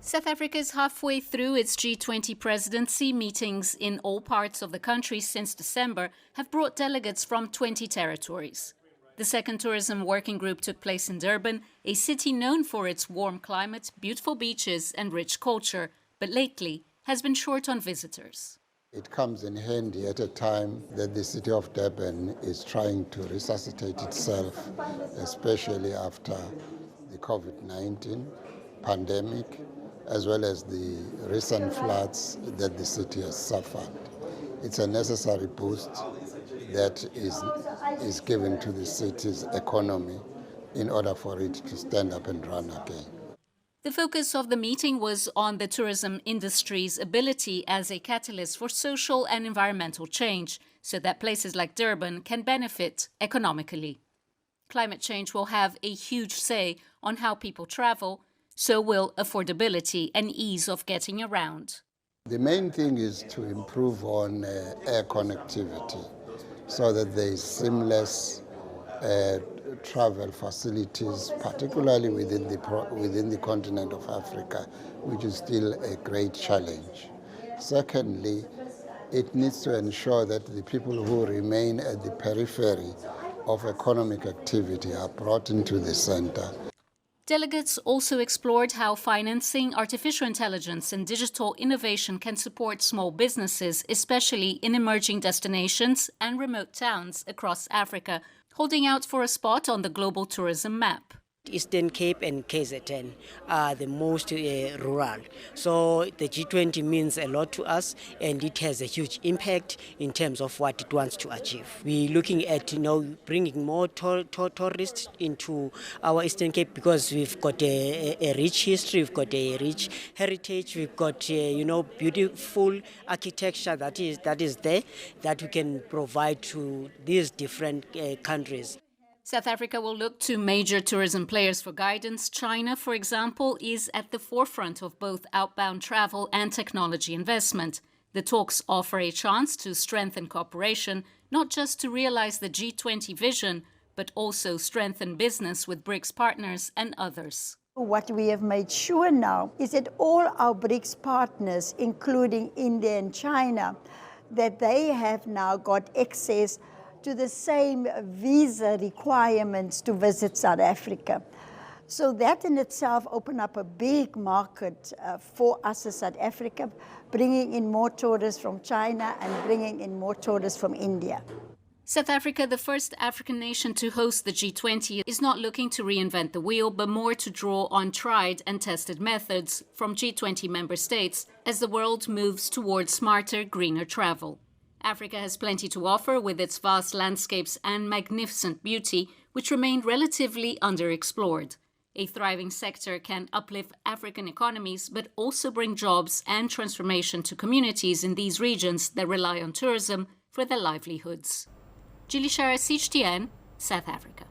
South Africa is halfway through its G20 presidency. Meetings in all parts of the country since December have brought delegates from 20 territories. The second tourism working group took place in Durban, a city known for its warm climate, beautiful beaches and rich culture, but lately has been short on visitors. It comes in handy at a time that the city of Durban is trying to resuscitate itself, especially after the COVID-19 pandemic, as well as the recent floods that the city has suffered. It's a necessary boost that is given to the city's economy in order for it to stand up and run again. The focus of the meeting was on the tourism industry's ability as a catalyst for social and environmental change, so that places like Durban can benefit economically. Climate change will have a huge say on how people travel, so will affordability and ease of getting around. The main thing is to improve on air connectivity so that there is seamless travel facilities, particularly within the continent of Africa, which is still a great challenge. Secondly, it needs to ensure that the people who remain at the periphery of economic activity are brought into the center. Delegates also explored how financing, artificial intelligence and digital innovation can support small businesses, especially in emerging destinations and remote towns across Africa, holding out for a spot on the global tourism map. Eastern Cape and KZN are the most rural. So the G20 means a lot to us, and it has a huge impact in terms of what it wants to achieve. We're looking at bringing more tourists into our Eastern Cape because we've got a rich history, we've got a rich heritage, we've got beautiful architecture that is there that we can provide to these different countries. South Africa will look to major tourism players for guidance. China, for example, is at the forefront of both outbound travel and technology investment. The talks offer a chance to strengthen cooperation, not just to realize the G20 vision, but also strengthen business with BRICS partners and others. What we have made sure now is that all our BRICS partners, including India and China, that they have now got access to the same visa requirements to visit South Africa. So that in itself opened up a big market for us as South Africa, bringing in more tourists from China and bringing in more tourists from India. South Africa, the first African nation to host the G20, is not looking to reinvent the wheel, but more to draw on tried and tested methods from G20 member states as the world moves towards smarter, greener travel. Africa has plenty to offer with its vast landscapes and magnificent beauty, which remain relatively underexplored. A thriving sector can uplift African economies, but also bring jobs and transformation to communities in these regions that rely on tourism for their livelihoods. CGTN, South Africa.